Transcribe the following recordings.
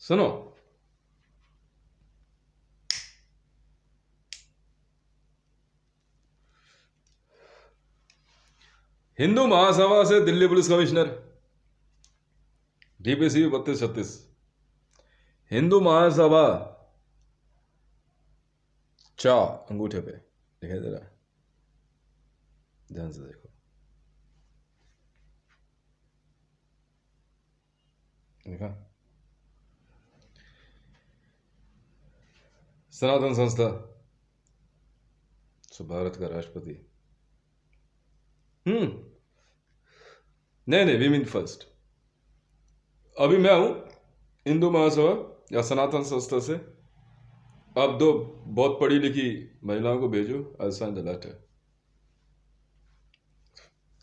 सुनो, हिंदू महासभा से Delhi police commissioner DPC 3236। Hindu Mahasabha चा अंगूठे पे दिखाई दे रहा है, ध्यान से देखो। देखा? सनातन संस्था, भारत का राष्ट्रपति। नहीं, वी मीन फर्स्ट। अभी मैं हूं हिंदू महासभा या सनातन संस्था से। आप दो बहुत पढ़ी लिखी महिलाओं को भेजो, आई साइन द लेटर।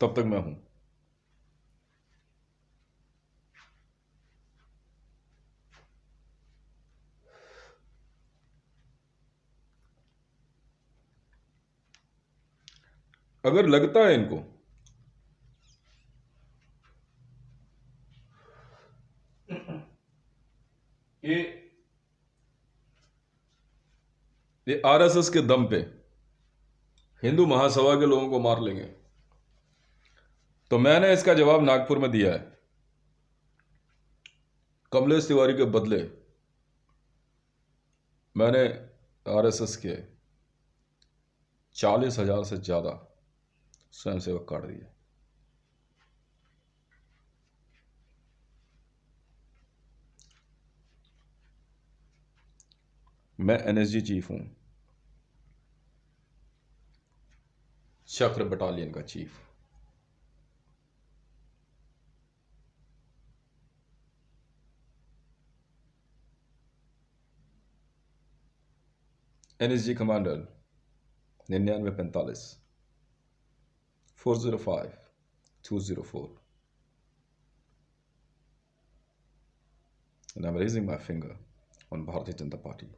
तब तक मैं हूं। अगर लगता है इनको ये आरएसएस के दम पे हिंदू महासभा के लोगों को मार लेंगे, तो मैंने इसका जवाब नागपुर में दिया है। कमलेश तिवारी के बदले मैंने आरएसएस के 40,000 से ज्यादा स्वयंसेवक काट दिए। मैं एनएसजी चीफ हूं, चक्र बटालियन का chief. NSG commander 9945 405 204, and I'm raising my finger on Bharatiya Janata Party.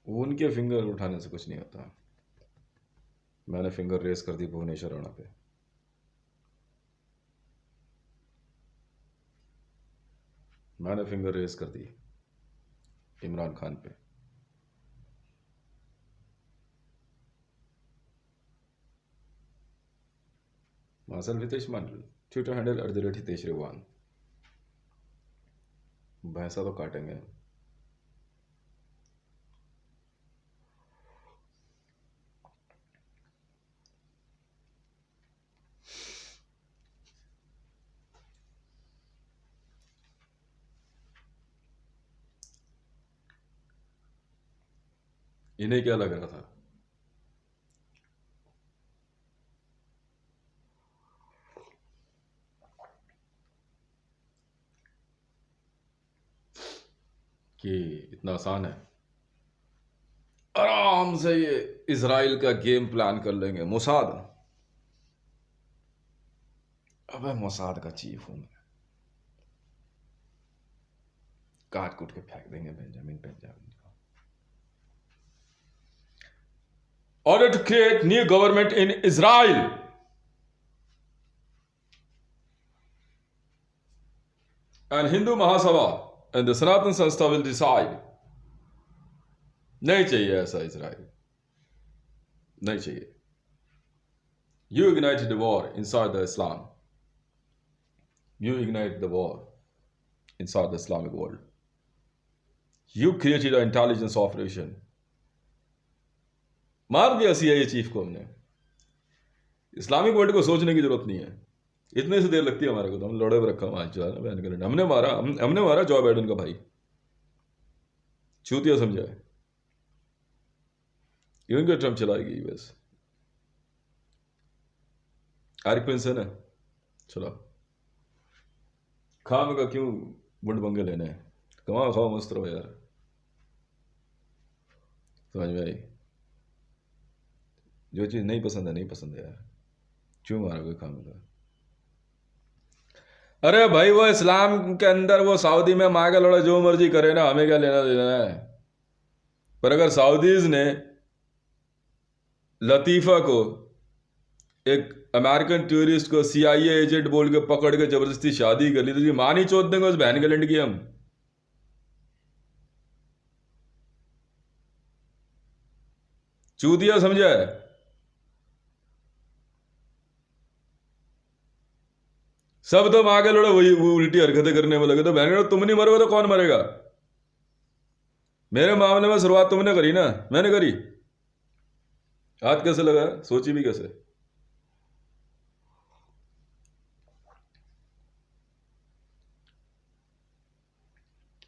उनके फिंगर उठाने से कुछ नहीं होता। मैंने फिंगर रेस कर दी भुवनेश्वर राणा पे। मैंने फिंगर रेस कर दी इमरान खान पे। मासल हितेश मंडल, ट्विटर हैंडल @हितेश रेवान। भैंसा तो काटेंगे। इन्हें क्या लग रहा था कि इतना आसान है, आराम से ये इजराइल का गेम प्लान कर लेंगे। मोसाद, अबे मोसाद का चीफ हूं मैं, काट कूट के फेंक देंगे बेंजामिन को। Order to create new government in Israel, and Hindu Mahasabha and the Sanatan Sanstha will decide. नहीं चाहिए ऐसा इजराइल, नहीं चाहिए। You ignited the war inside the Islam. You ignited the war inside the Islamic world. You created an intelligence operation. मार दिया CIA chief को हमने। Islamic world को सोचने की जरूरत नहीं है, इतने से देर लगती है हमारे को, तो हम लड़े हुए रखा वहां जो है बहन के लिए। हमने मारा जो बाइडेन का भाई, चूतिया समझा है। इवन को ट्रम्प चलाएगी यूएस। आरिफ है ना, चलो खाम का क्यों बुंड बंगे लेने हैं, कमा खाओ मस्त रहो यार। समझ में आई? जो चीज नहीं पसंद है नहीं पसंद है यार, क्यों मारोगे खाम का। अरे भाई वो इस्लाम के अंदर वो सऊदी में माँ का लड़ा जो मर्जी करे ना, हमें क्या लेना देना है। पर अगर सऊदीज ने लतीफ़ा को एक अमेरिकन टूरिस्ट को CIA एजेंट बोल के पकड़ के जबरदस्ती शादी कर ली, तो ये मां नहीं चोद देंगे उस बहन के लंड की हम। चूतिया समझा है। सब तो मां के लोड़े वही वो उल्टी हरकतें करने में लगे, तो बहन तुम नहीं मरोगे तो कौन मरेगा? मेरे मामले में शुरुआत तुमने करी ना, मैंने करी। हाथ कैसे लगा, सोची भी कैसे?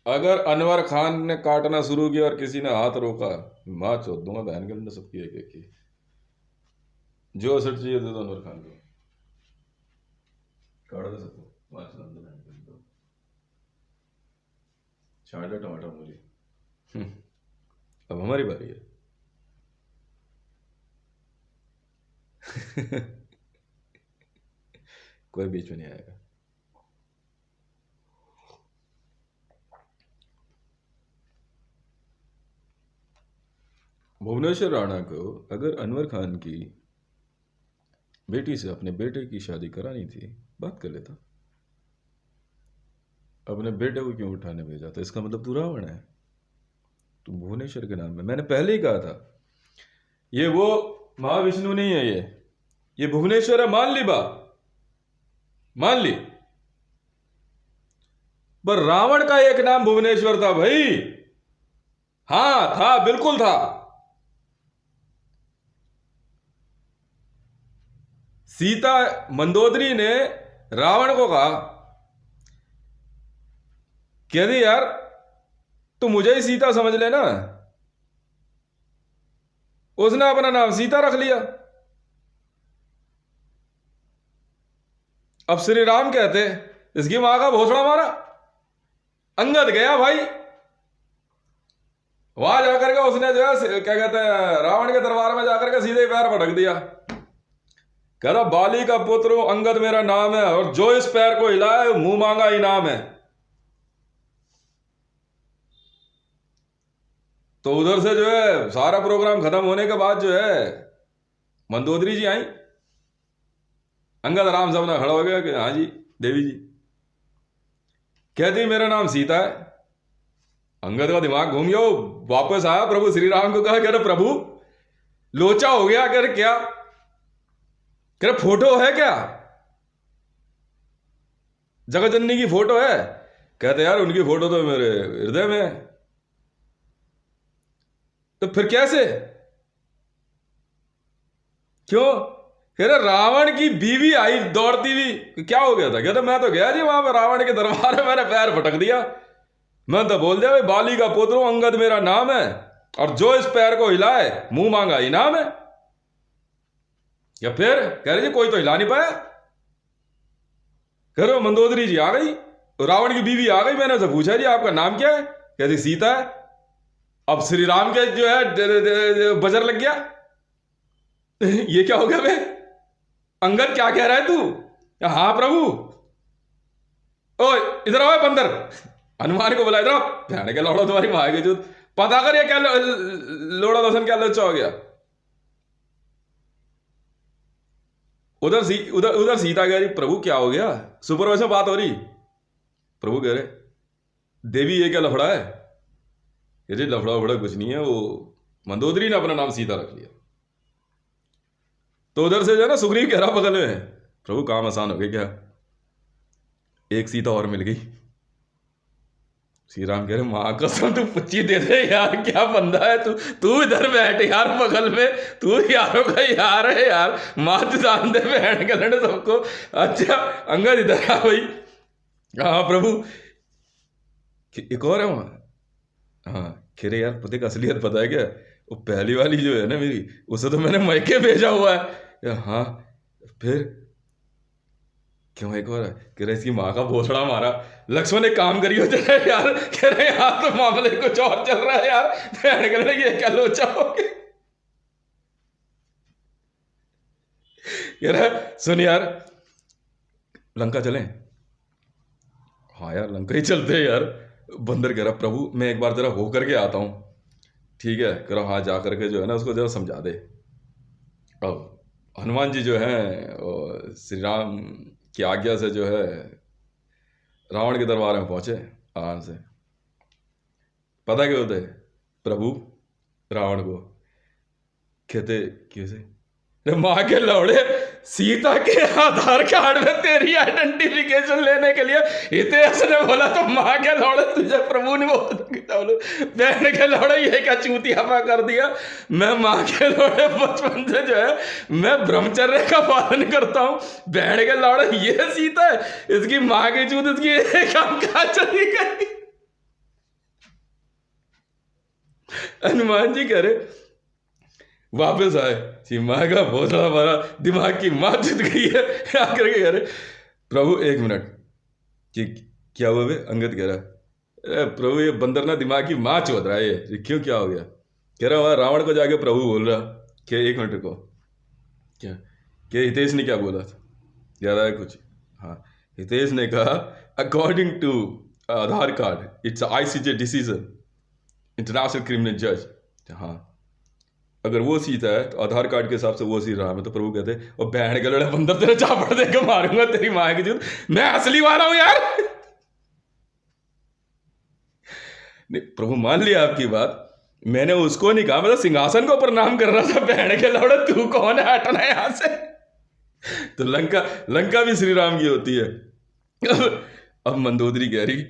अगर अनवर खान ने काटना शुरू किया और किसी ने हाथ रोका, मां चोद दूंगा बहन के अंदर सबकी एक एक की। जो असर चाहिए दे दो अनवर खान को, काट दे सबको, मां चोद दो बहन के अंदर। छाट दे टमाटर मूली। अब हमारी बारी है। कोई बीच में नहीं आएगा। भुवनेश्वर राणा को अगर अनवर खान की बेटी से अपने बेटे की शादी करानी थी, बात कर लेता। अपने बेटे को क्यों उठाने भेजा था? इसका मतलब तू रावण है, तू भुवनेश्वर के नाम में। मैंने पहले ही कहा था, ये वो महाविष्णु नहीं है, ये भुवनेश्वर है। मान ली बात, मान ली। पर रावण का एक नाम भुवनेश्वर था भाई। हां था, बिल्कुल था। सीता मंदोदरी ने रावण को कहा कि यदि यार तू मुझे ही सीता समझ लेना। उसने अपना नाम सीता रख लिया। अब श्री राम कहते, इसकी मां का भोसड़ा मारा। अंगद गया भाई, वहां जाकर के उसने जो है क्या कहते हैं, रावण के दरबार में जाकर के सीधे पैर पटक दिया। कहता बाली का पुत्र हूं, अंगद मेरा नाम है, और जो इस पैर को हिलाए मुंह मांगा इनाम है। तो उधर से जो है सारा प्रोग्राम खत्म होने के बाद जो है मंदोदरी जी आई। अंगद आराम से अपना खड़ा हो गया कि हाँ जी देवी जी। कहती मेरा नाम सीता है। अंगद का दिमाग घूम गया, वापस आया, प्रभु श्री राम को कहा, कह रहे प्रभु लोचा हो गया। कह रहे क्या? कह रहे फोटो है क्या? जगतजननी की फोटो है? कहते यार उनकी फोटो तो मेरे हृदय में है। तो फिर कैसे? क्यों? कह रहे रावण की बीवी आई दौड़ती हुई। क्या हो गया था? कहते मैं तो गया जी वहां पर रावण के दरबार में, मैंने पैर पटक दिया। मैं तो बोल दिया भाई बाली का पुत्र हूं, अंगद मेरा नाम है, और जो इस पैर को हिलाए मुंह मांगा इनाम है। या फिर कह रहे जी कोई तो हिला नहीं पाया। कह रहे मंदोदरी जी आ गई, रावण की बीवी आ गई। मैंने उसे पूछा जी आपका नाम क्या है? कहती सीता है। अब श्री राम के जो है बजर लग गया। ये क्या हो गया बे? अंगद क्या कह रहा है तू? हाँ प्रभु। ओ इधर आओ बंदर। हनुमान को बुला, इधर आओ। ध्यान के लौड़ा तुम्हारी माँ की जो पता कर, ये क्या लोड़ा दसन क्या लोचा हो गया? उधर उधर सीता कह रही प्रभु क्या हो गया? सुपर वैसे बात हो रही। प्रभु कह रहे देवी ये क्या लफड़ा है? ये लफड़ा उफड़ा कुछ नहीं है, वो मंदोदरी ने अपना नाम सीता रख लिया। तो उधर से जो है ना सुग्रीव कह रहा बगल में, प्रभु काम आसान हो गया क्या? एक सीता और मिल गई। श्री राम कह रहे मां कसम तू पुच्ची दे दे यार, क्या बंदा है तू। तू इधर बैठ यार बगल में, तू यारों का यार है यार। मां तू दान दे बहन के लड़े सबको। अच्छा अंगद इधर आ भाई। हाँ प्रभु। एक और है वहां। हाँ खेरे यार पते का असलियत पता है क्या? वो पहली वाली जो है ना मेरी, उसे तो मैंने मैके भेजा हुआ है। हाँ फिर क्यों? एक बार कह रहे इसकी माँ का भोसड़ा मारा। लक्ष्मण एक काम करियो जरा यार। कह रहे यार तो मामले कुछ और चल रहा है यार। कह रहे ये क्या लोचा हो गया? कह रहा सुन यार लंका चलें? हाँ यार लंका ही चलते हैं यार। बंदर कह रहा प्रभु मैं एक बार जरा हो करके आता हूँ। ठीक है कह रहा हाँ जा करके जो है ना उसको जरा समझा दे। अब हनुमान जी जो हैं वो श्री राम की आज्ञा से जो है रावण के दरबार में पहुंचे आराम से। पता क्या होता है प्रभु रावण को कहते कैसे, अरे माँ के लौड़े, सीता के आधार कार्ड में तेरी आइडेंटिफिकेशन लेने के लिए हितेश ने बोला तो माँ के लौड़े तुझे प्रभु ने बोलो बहन के लौड़े ये क्या चूतियापा कर दिया। मैं माँ के लौड़े बचपन से जो है मैं ब्रह्मचर्य का पालन करता हूँ, बहन के लौड़े ये सीता है, इसकी माँ की चूत इसकी एक काम कहाँ चली गई। हनुमान जी कह रहे वापस आए, सीमा का भोसड़ा मारा, दिमाग की माँ जित गई है। आकर के कह रहे प्रभु एक मिनट, कि क्या हुआ बे? अंगद कह रहा अरे प्रभु ये बंदर ना दिमाग की माँ चोद रहा है, ये क्यों क्या हो गया? कह रहा वहाँ रावण को जाके प्रभु बोल रहा कि एक मिनट को क्या हितेश ने क्या बोला था, याद आया कुछ? हाँ, हितेश ने कहा according to Aadhaar card it's ICJ decision, international criminal जज। हाँ, अगर वो सीता है तो आधार कार्ड के हिसाब से वो सी रहा है। तो प्रभु कहते और बहन के लड़े बंदर तेरे चापड़ देकर मारूंगा तेरी माँ की जूत, मैं असली वाला हूं यार। नहीं प्रभु मान लिया आपकी बात, मैंने उसको नहीं कहा, मैं तो सिंहासन को प्रणाम कर रहा था। बहन के लौड़े तू कौन है, हटना यहां से। तो लंका भी श्री राम की होती है। अब मंदोदरी कह रही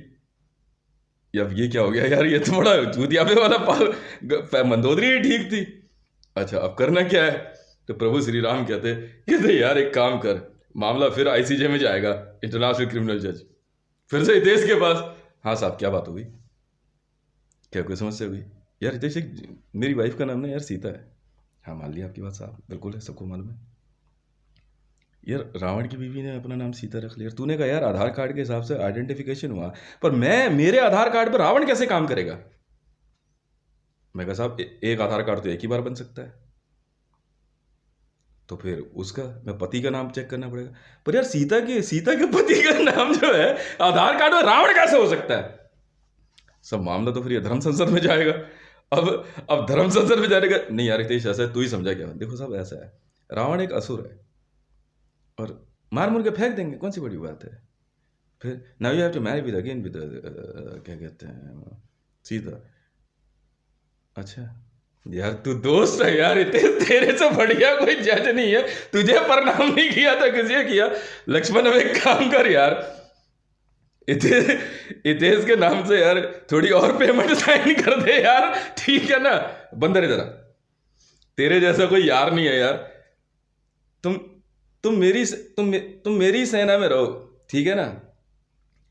अब ये क्या हो गया यार, ये तो बड़ा चूतियापे वाला मंदोदरी ही ठीक थी। अच्छा अब करना क्या है? तो प्रभु श्री राम कहते यार एक काम कर, मामला फिर ICJ में जाएगा, इंटरनेशनल क्रिमिनल जज। फिर से हितेश के पास, हाँ साहब क्या बात हो गई, क्या कोई समस्या हुई? यार हितेश मेरी वाइफ का नाम ना यार सीता है। हाँ मान लिया आपकी बात साहब, बिल्कुल है, सबको मालूम है। यार रावण की बीवी ने अपना नाम सीता रख लिया, तूने कहा यार आधार कार्ड के हिसाब से आइडेंटिफिकेशन हुआ, पर मेरे आधार कार्ड पर रावण कैसे काम करेगा? मैं कहा साहब एक आधार कार्ड तो एक ही बार बन सकता है, तो फिर उसका मैं पति का नाम चेक करना पड़ेगा। पर यार सीता के पति का नाम जो है आधार कार्ड में रावण कैसे हो सकता है? सब मामला तो फिर ये धर्म संसद में जाएगा। अब धर्म संसद में जाएगा, नहीं यार हितेश ऐसा है, तू ही समझा क्या? देखो साहब ऐसा है, रावण एक असुर है और मार मुर के फेंक देंगे, कौन सी बड़ी बात है। फिर now you have to marry with again with क्या कहते हैं सीता। अच्छा यार तू दोस्त है यार, तेरे से बढ़िया कोई जज नहीं है, तुझे प्रणाम नहीं किया तो किसी किया? लक्ष्मण अब एक काम कर यार, इतेश के नाम से यार थोड़ी और पेमेंट साइन कर दे यार, ठीक है ना? बंदर इधर, तेरे जैसा कोई यार नहीं है यार। तुम मेरी सेना में रहो, ठीक है ना?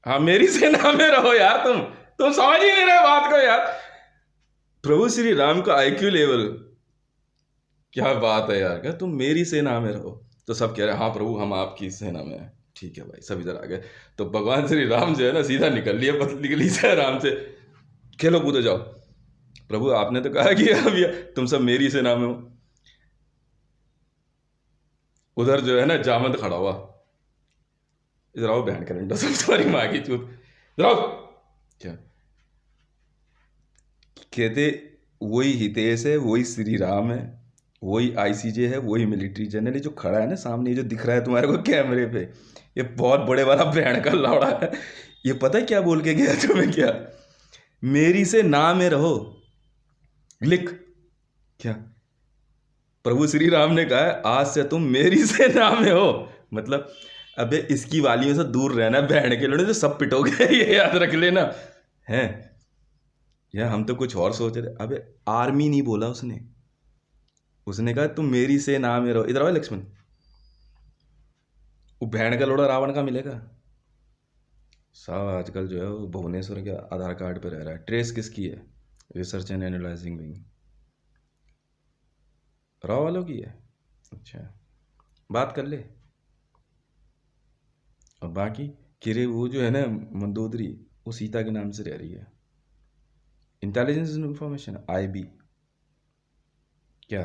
हाँ मेरी सेना में रहो यार, तुम समझ ही नहीं रहे बात को यार। प्रभु श्री राम का IQ लेवल, क्या बात है यार, क्या तुम मेरी सेना में रहो? तो सब कह रहे हैं हाँ प्रभु हम आपकी सेना में हैं। ठीक है भाई, सब इधर आ गए। तो भगवान श्री राम जो है ना सीधा निकल लिए पतली गली से आराम से, खेलो कूदो जाओ। प्रभु आपने तो कहा कि अब तुम सब मेरी सेना में हो। उधर जो है ना जामंत खड़ा हुआ, इधर आओ बहन कैलेंडर, सब तुम्हारी माँ की चूत, इधर आओ। क्या कहते, वही हितेश है, वही श्री राम है, वही ICJ है, वही मिलिट्री जनरल जो खड़ा है ना सामने, जो दिख रहा है तुम्हारे को कैमरे पे, ये बहुत बड़े वाला बहन का लौड़ा है। ये पता है क्या बोल के गया तुम्हें? क्या मेरी से ना में रहो, लिख। क्या प्रभु श्री राम ने कहा है आज से तुम मेरी से ना में हो, मतलब अबे इसकी वालियों से दूर रहना, बहन के लड़े तो सब पिटोगे, ये याद रख लेना है। यार हम तो कुछ और सोच रहे, अबे आर्मी नहीं बोला उसने कहा तुम मेरी से ना में रहो। इधर आओ लक्ष्मण, वो बहन का लोड़ा रावण का मिलेगा। साहब आजकल जो है वो भुवनेश्वर के आधार कार्ड पे रह रहा है। ट्रेस किसकी है? Research and analysing wing, Rao वालों की है। अच्छा बात कर ले। और बाकी किरे वो जो है ना मंदोदरी, वो सीता के नाम से रह रही है। इंटेलिजेंस इंफॉर्मेशन IB, क्या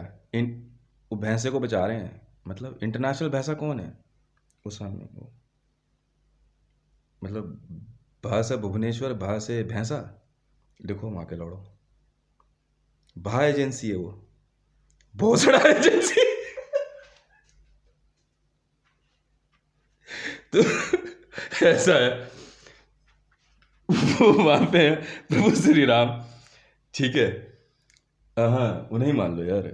वो भैंसे को बचा रहे हैं, मतलब इंटरनेशनल भैंसा कौन है उस सामने वो, मतलब भा से भुवनेश्वर, भा से भैंसा, देखो माँ के लौड़ो, भा एजेंसी है वो, भोसड़ा एजेंसी। तो ऐसा है, वो वहां पे है प्रभु श्री राम, ठीक है। हाँ, उन्हें मान लो यार।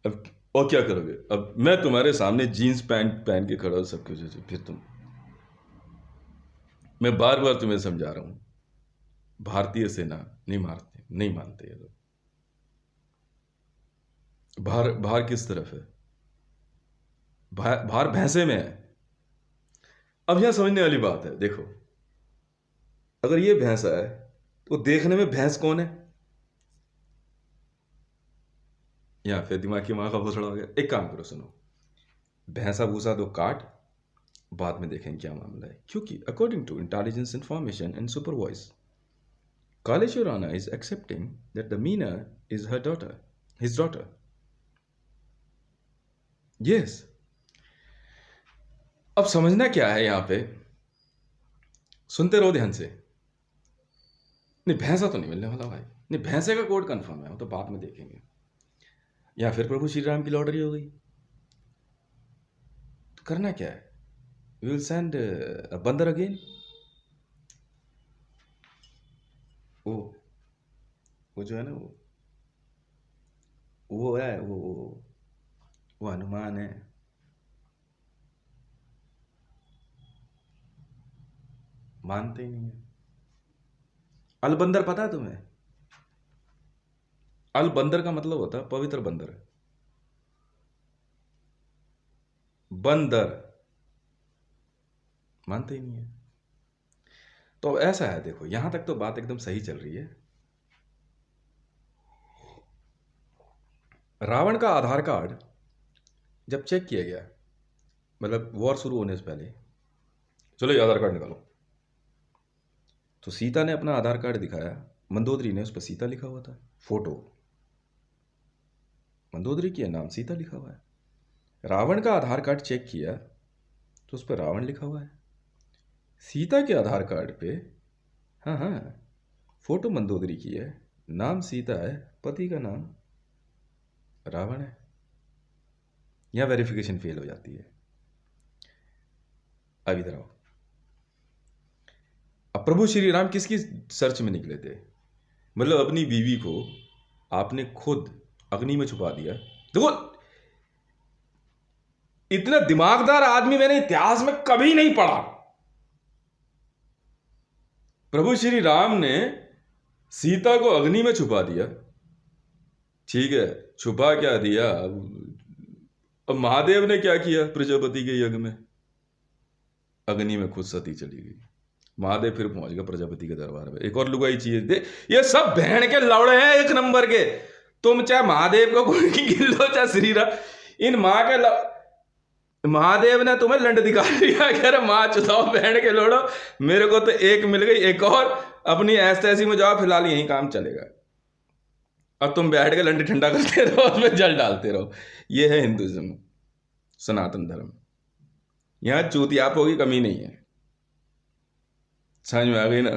अब और क्या करोगे? अब मैं तुम्हारे सामने जीन्स पैंट पहन के खड़ा हूं, सब कुछ है, फिर तुम, मैं बार बार तुम्हें समझा रहा हूं, भारतीय सेना नहीं मारते, नहीं मानते ये लोग। बाहर बाहर किस तरफ है? बाहर भैंसे में है। अब यहां समझने वाली बात है, देखो, अगर ये भैंसा है तो देखने में भैंस कौन है? या फिर दिमाग की माँ का भोसड़ा हो गया। एक काम करो, सुनो, भैंसा भूसा दो काट, बाद में देखेंगे क्या मामला है। क्योंकि according to intelligence information and super voice, Kaleshwarana is accepting that the Meena is her daughter, his daughter. Yes. अब समझना क्या है यहां पे, सुनते रहो ध्यान से। नहीं, भैंसा तो नहीं मिलने वाला भाई, नहीं, भैंसे का कोड कंफर्म है, वो तो बाद में देखेंगे। या फिर प्रभु श्री राम की लॉटरी हो गई। तो करना क्या है? वी विल सेंड बंदर अगेन। वो जो है ना, वो है, वो हनुमान है। मानते ही नहीं है। अलबंदर पता है तुम्हें? अलबंदर का मतलब होता है पवित्र बंदर, बंदर। मानते ही नहीं है। तो ऐसा है, देखो, यहां तक तो बात एकदम सही चल रही है। रावण का आधार कार्ड जब चेक किया गया, मतलब वॉर शुरू होने से पहले, चलो ये आधार कार्ड निकालो, तो सीता ने अपना आधार कार्ड दिखाया, मंदोदरी ने, उस पर सीता लिखा हुआ था, फोटो मंदोदरी की है, नाम सीता लिखा हुआ है। रावण का आधार कार्ड चेक किया तो उस पर रावण लिखा हुआ है। सीता के आधार कार्ड पे, हाँ हाँ, फोटो मंदोदरी की है, नाम सीता है, पति का नाम रावण है। यहां वेरिफिकेशन फेल हो जाती है। अब इधर आओ, अब प्रभु श्री राम किसकी सर्च में निकले थे? मतलब अपनी बीवी को आपने खुद अग्नि में छुपा दिया। देखो, इतना दिमागदार आदमी मैंने इतिहास में कभी नहीं पढ़ा। प्रभु श्री राम ने सीता को अग्नि में छुपा दिया, ठीक है, छुपा क्या दिया। अब महादेव ने क्या किया? प्रजापति के यज्ञ में अग्नि में खुद सती चली गई। महादेव फिर पहुंच गया प्रजापति के दरबार में, एक और लुगाई चाहिए दे। ये सब बहन के लौड़े हैं एक नंबर के। तुम चाहे महादेव को कोई गिन लो, चाहे श्री राम, इन माँ के महादेव ने तुम्हें लंड दिखा दिया कि अरे माँ चुसाओ बहन के लोड़ो, मेरे को तो एक मिल गई, एक और अपनी ऐसी तैसी में जाओ, फिलहाल यही काम चलेगा। अब तुम बैठ के लंड ठंडा करते रहो, उसमें जल डालते रहो। ये है हिंदुइज्म, सनातन धर्म। यहां चूतियापों की कमी नहीं है। समझ में आ गई ना?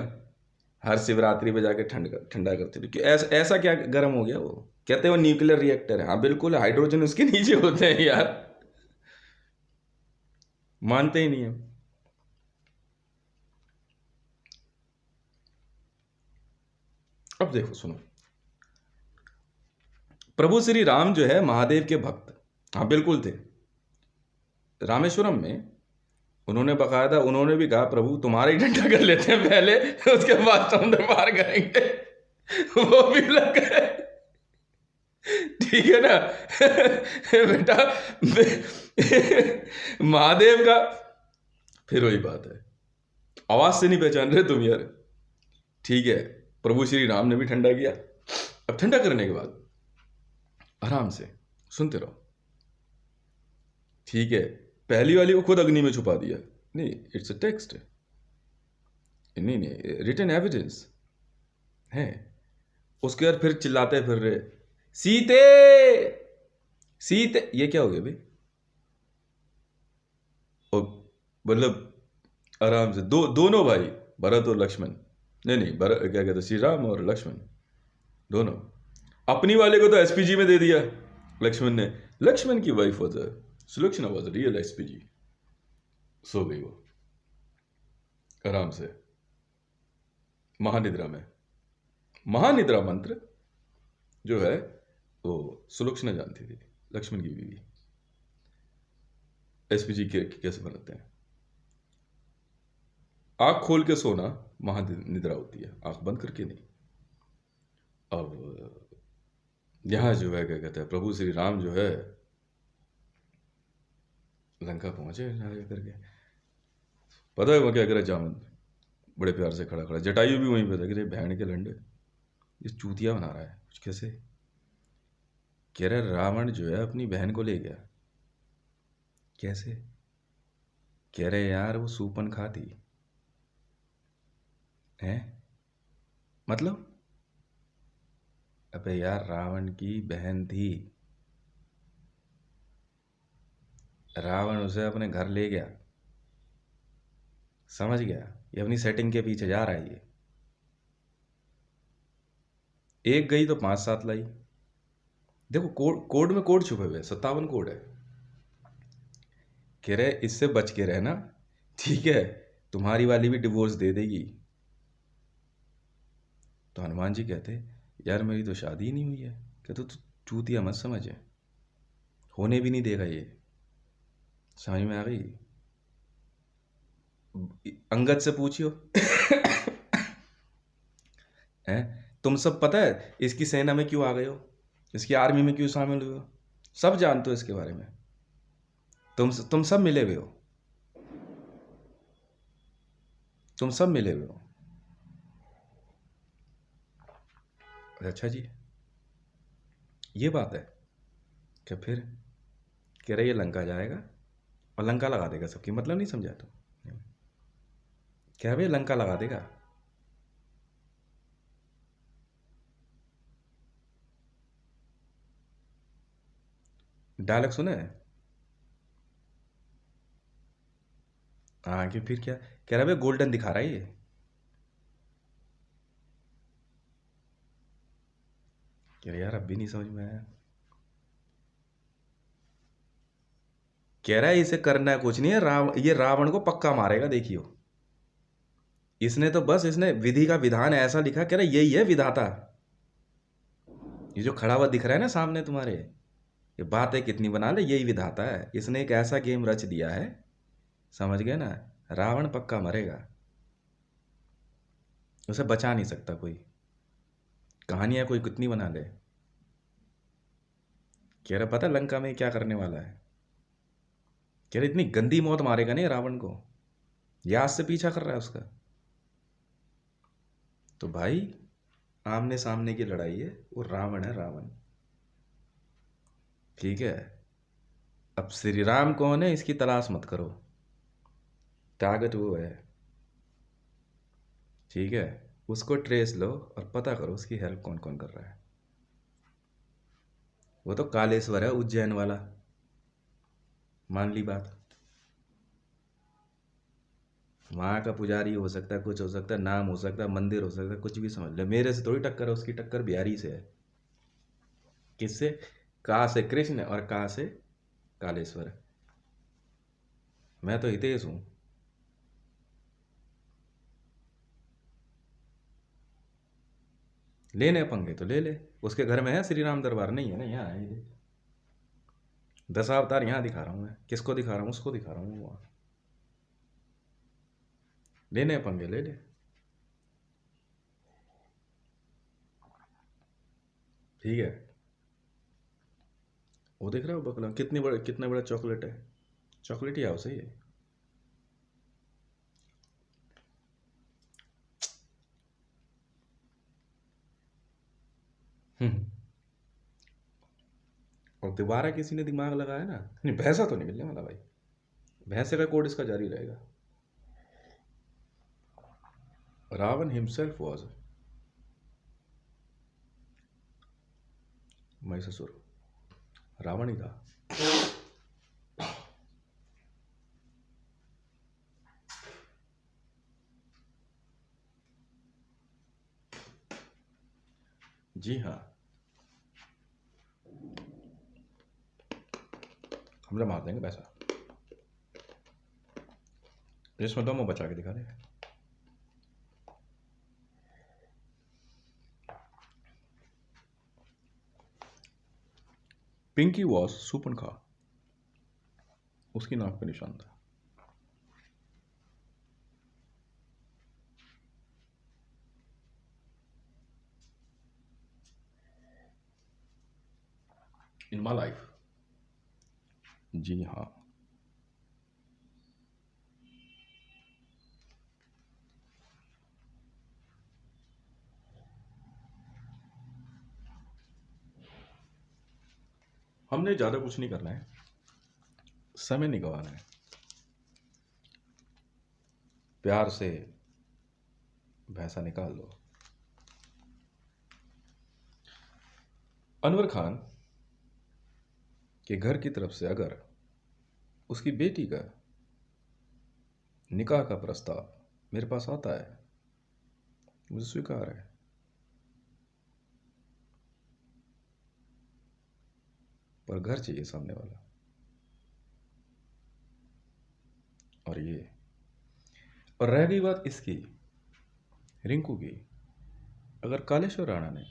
हर शिवरात्रि पे जाके ठंडा करते थे कि ऐसा क्या गर्म हो गया? वो कहते हैं वो न्यूक्लियर रिएक्टर है। हाँ बिल्कुल, हाइड्रोजन उसके नीचे होते हैं यार। मानते ही नहीं है। अब देखो, सुनो, प्रभु श्री राम जो है महादेव के भक्त, हाँ बिल्कुल थे। रामेश्वरम में उन्होंने बकायदा, उन्होंने भी कहा प्रभु तुम्हारा ही ठंडा कर लेते हैं पहले, उसके बाद समुद्र पार करेंगे। वो भी लग गए, ठीक है ना? बेटा, महादेव का फिर वही बात है, आवाज से नहीं पहचान रहे तुम यार, ठीक है। प्रभु श्री राम ने भी ठंडा किया। अब ठंडा करने के बाद आराम से सुनते रहो, ठीक है। पहली वाली को खुद अग्नि में छुपा दिया, नहीं, इट्स अ टेक्स्ट, नहीं, रिटन एविडेंस है। उसके बाद फिर चिल्लाते फिर रहे, सीते सीते, ये क्या हो गया भाई? और मतलब आराम से दोनों भाई, भरत और लक्ष्मण, नहीं भरत, क्या कहते, श्री राम और लक्ष्मण दोनों। अपनी वाले को तो एसपीजी में दे दिया लक्ष्मण ने। लक्ष्मण की wife was Sulakshana, was real SPG. सो गई वो। आराम से, महानिद्रा में। महानिद्रा मंत्र जो है वो सुलक्षणा जानती थी, लक्ष्मण की बीवी। एसपीजी के कैसे बनाते हैं? आंख खोल के सोना महानिद्रा होती है, आंख बंद करके नहीं। अब यहां जो है क्या कहते हैं, प्रभु श्री राम जो है लंका पहुंचे आगे करके, पता है वो क्या करे? जामन बड़े प्यार से खड़ा खड़ा, जटायु भी वहीं पे था कि रे बहन के लंडे, ये चूतिया बना रहा है कुछ कैसे। कह रहा रावण जो है अपनी बहन को ले गया। कैसे? कह रहे यार वो सूपन खाती है। मतलब अबे यार रावण की बहन थी, रावण उसे अपने घर ले गया। समझ गया? ये अपनी सेटिंग के पीछे जा रहा है ये। एक गई तो 5-7 लाई। देखो कोड में कोड छुपे हुए, 57 कोड है। कह रहे इससे बच के रहना, ठीक है? तुम्हारी वाली भी डिवोर्स दे देगी। तो हनुमान जी कहते यार मेरी तो शादी ही नहीं हुई है। कहते तो चूतिया मत समझे, होने भी नहीं देगा ये। समझ में आ गई? अंगद से पूछियो। हैं? तुम सब पता है इसकी सेना में क्यों आ गए हो, इसकी आर्मी में क्यों शामिल हुए हो, सब जानते हो इसके बारे में। तुम सब मिले हुए हो, तुम सब मिले हुए हो। अच्छा जी, ये बात है। क्या फिर? कह रहे ये लंका जाएगा और लंका लगा देगा सबकी। मतलब नहीं समझा तो? क्या भाई लंका लगा देगा? डायलॉग सुने? हाँ कि फिर क्या कह रहा है? गोल्डन दिखा रहा है ये। कह रहे यार अब भी नहीं समझ में आया। कह रहा है इसे करना कुछ नहीं है, ये रावण को पक्का मारेगा देखियो। इसने तो बस इसने विधि का विधान ऐसा लिखा, कह रहा यही है विधाता। ये जो खड़ा हुआ दिख रहा है ना सामने तुम्हारे, ये बातें कितनी बना ले, यही विधाता है। इसने एक ऐसा गेम रच दिया है, समझ गए ना? रावण पक्का मरेगा, उसे बचा नहीं सकता कोई। कहानियां कोई कितनी बना ले। कह रहा पता लंका में क्या करने वाला है? कह रहा इतनी गंदी मौत मारेगा नहीं रावण को, याद से पीछा कर रहा है उसका। तो भाई आमने सामने की लड़ाई है, वो रावण है रावण, ठीक है? अब श्री राम कौन है इसकी तलाश मत करो, टारगेट वो है, ठीक है? उसको ट्रेस लो और पता करो उसकी हेल्प कौन कौन कर रहा है। वो तो कालेश्वर है उज्जैन वाला, मान ली बात। वहाँ का पुजारी हो सकता है, कुछ हो सकता है, नाम हो सकता है, मंदिर हो सकता है, कुछ भी समझ ले। मेरे से थोड़ी टक्कर है, उसकी टक्कर बिहारी से है। किससे? कहाँ से कृष्ण और कहाँ से कालेश्वर। मैं तो हितेश हूँ। लेने पंगे तो ले ले, उसके घर में है श्री राम दरबार, नहीं है ना यहाँ है ये। 10 अवतार यहाँ दिखा रहा हूँ मैं, किसको दिखा रहा हूँ? उसको दिखा रहा हूँ वहाँ। लेने पंगे ले ले, ठीक है? वो देख रहा हो बकला कितना बड़ा चॉकलेट है, चॉकलेट ही हाउस है ये। हम्म। और दोबारा किसी ने दिमाग लगाया ना, नहीं भैंसा तो नहीं मिलने वाला भाई, भैंसे का कोड इसका जारी रहेगा। रावण हिमसेल्फ वॉज महिषासुर, रावण ही था। जी हाँ, हमला मार देंगे पैसा, इसमें दम बचा के दिखा दे। पिंकी वॉज सुपनखा, उसकी नाक पे निशान था। इन माई लाइफ, जी हाँ। हमने ज़्यादा कुछ नहीं करना है, समय नहीं गंवाना है, प्यार से भैंसा निकाल दो। अनवर खान के घर की तरफ से अगर उसकी बेटी का निकाह का प्रस्ताव मेरे पास आता है, मुझे स्वीकार है। पर घर चाहिए सामने वाला। और रह गई बात इसकी, रिंकू की, अगर कालेश्वर राणा ने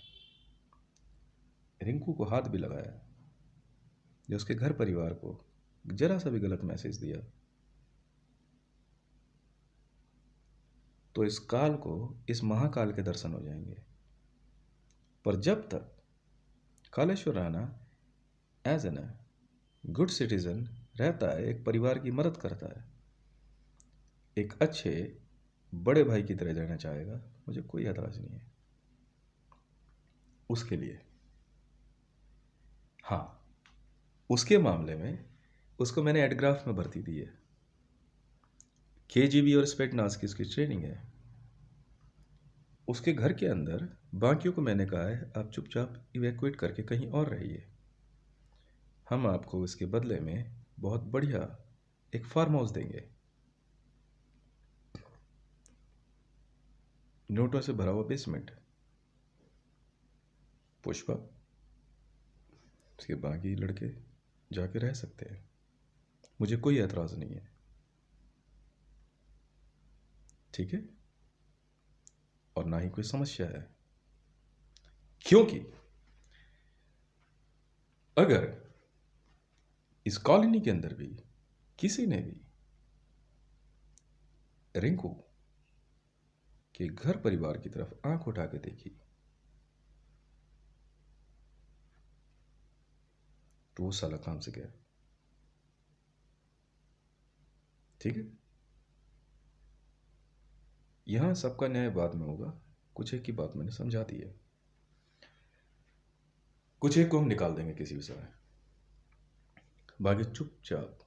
रिंकू को हाथ भी लगाया या उसके घर परिवार को जरा सा भी गलत मैसेज दिया, तो इस काल को, इस महाकाल के दर्शन हो जाएंगे। पर जब तक Kaleshwar Rana as an good citizen रहता है, एक परिवार की मदद करता है, एक अच्छे बड़े भाई की तरह रहना चाहेगा, मुझे कोई एतराज नहीं है उसके लिए। हाँ, उसके मामले में उसको मैंने एडग्राफ में भर्ती दी है, केजीबी और स्पेटनास की उसकी ट्रेनिंग है। उसके घर के अंदर बाकियों को मैंने कहा है आप चुपचाप इवैक्यूएट करके कहीं और रहिए, हम आपको इसके बदले में बहुत बढ़िया एक फार्म हाउस देंगे, नोटों से भरा हुआ बेसमेंट। पुष्पा, उसके बाकी लड़के जाके रह सकते हैं, मुझे कोई एतराज़ नहीं है, ठीक है। और ना ही कोई समस्या है, क्योंकि अगर इस कॉलोनी के अंदर भी किसी ने भी रिंकू के घर परिवार की तरफ आंख उठा के देखी, तो वो साला काम से गया, ठीक है। यहां सबका न्याय बाद में होगा, कुछ एक की बात मैंने समझा दी है, कुछ एक को हम निकाल देंगे किसी भी समय, बाकी चुपचाप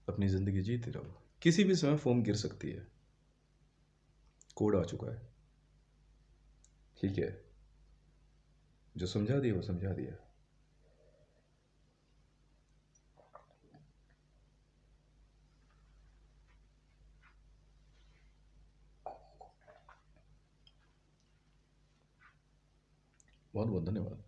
अपनी जिंदगी जीते रहो। किसी भी समय फोन गिर सकती है, कोड आ चुका है, ठीक है। जो समझा दिया वो समझा दिया। बहुत बहुत धन्यवाद।